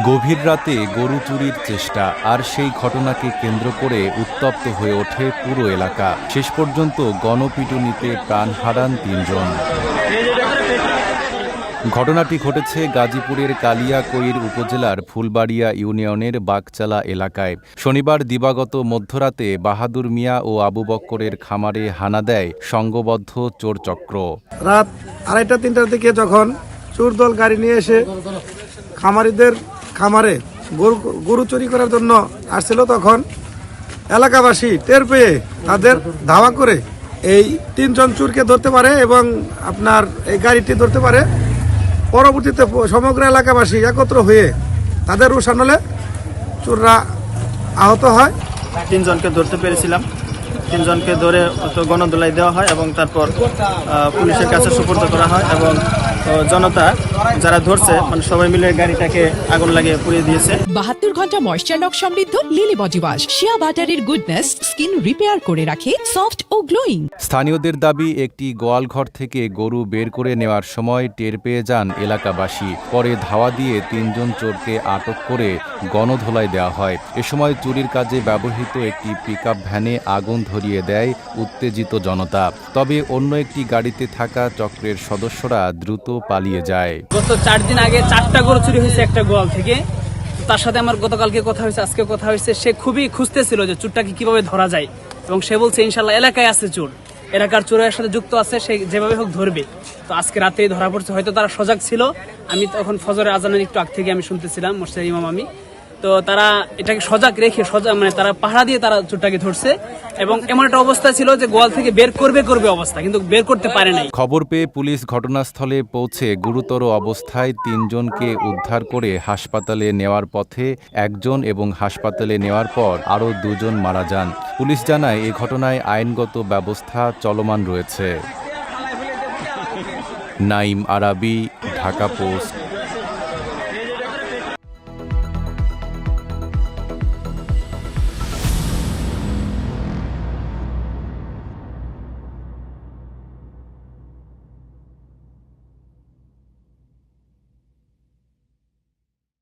গভীর রাতে গরু চুরির চেষ্টা আর সেই ঘটনাকে কেন্দ্র করে উত্তপ্ত হয়ে ওঠে পুরো এলাকা। শেষ পর্যন্ত গণপিটুনিতে প্রাণ হারান ৩ জন। ঘটনাটি ঘটেছে গাজীপুরের কালিয়াকৈর উপজেলার ফুলবাড়িয়া ইউনিয়নের বাগচালা এলাকায়। শনিবার দিবাগত মধ্যরাতে বাহাদুর মিয়া ও আবু বক্করের খামারে হানা দেয় সংঘবদ্ধ চোরচক্র। রাত 2:30-3টার দিকে যখন চোরদল গাড়ি নিয়ে এসে খামারিদের খামারে গরু চুরি করার জন্য আসছিল, তখন এলাকাবাসী টের পেয়ে তাদের ধাওয়া করে এই 3 জন চোরকে ধরতে পারে এবং আপনার এই গাড়িটি ধরতে পারে। পরবর্তীতে সমগ্র এলাকাবাসী একত্র হয়ে তাদের রোষানলে চোররা আহত হয়। 3 জনকে ধরতে পেরেছিলাম। 3 জনকে ধরে গণদোলাই দেওয়া হয় এবং তারপর পুলিশের কাছে সুপর্দ করা হয় এবং জনতা যারা ধরছে মানে সবাই মিলে গাড়িটাকে আগুন লাগিয়ে পুড়িয়ে দিয়েছে। 72 ঘন্টা ময়েশ্চার লক সমৃদ্ধ লিলি বডি ওয়াশ শিয়া বাটারের গুডনেস স্কিন রিপেয়ার করে রাখে সফট ও গ্লোয়িং। স্থানীয়দের দাবি, একটি গোয়ালঘর থেকে গরু বের করে নেওয়ার সময় টের পেয়ে যান এলাকাবাসী। পরে ধাওয়া দিয়ে 3 জন চোরকে আটক করে গণধোলাই দেওয়া হয়। এ সময় চুরির কাজে ব্যবহৃত একটি পিকআপ ভ্যানে আগুন ধরিয়ে দেয় উত্তেজিত জনতা। তবে অন্য একটি গাড়িতে থাকা চক্রের সদস্যরা দ্রুত পালিয়ে যায়। গত 4 দিন আগে 4টা গরু চুরি হয়েছে একটা গোয়াল থেকে। তার সাথে আমার গতকালকে কথা হয়েছে, আজকে কথা হয়েছে। সে খুবই খুঁজতেছিল যে চোরটাকে কিভাবে ধরা যায় এবং সে বলছে ইনশাল্লাহ এলাকায় আছে চোর, এলাকার চোরের সাথে যুক্ত আছে, সে যেভাবে হোক ধরবে। তো আজকে রাতেই ধরা পড়ছে। হয়তো তারা সজাগ ছিল। আমি তখন ফজরের আজানের একটু আগ থেকে আমি শুনতেছিলাম, মসজিদের ইমাম আমি। তো তারা এটাকে সজাগ রেখে মানে তারা পাহারা দিয়ে তারা চোরটাকে ধরছে এবং এমন একটা অবস্থা ছিল যে গোয়াল থেকে বের করবে অবস্থা, কিন্তু বের করতে পারে নাই। খবর পেয়ে পুলিশ ঘটনাস্থলে পৌঁছে গুরুতর অবস্থায় 3 জনকে উদ্ধার করে হাসপাতালে নেওয়ার পথে 1 জন এবং হাসপাতালে নেওয়ার পর আরও 2 জন মারা যান। পুলিশ জানায় এ ঘটনায় আইনগত ব্যবস্থা চলমান রয়েছে। নাইম আরাবী, ঢাকা পোস্ট।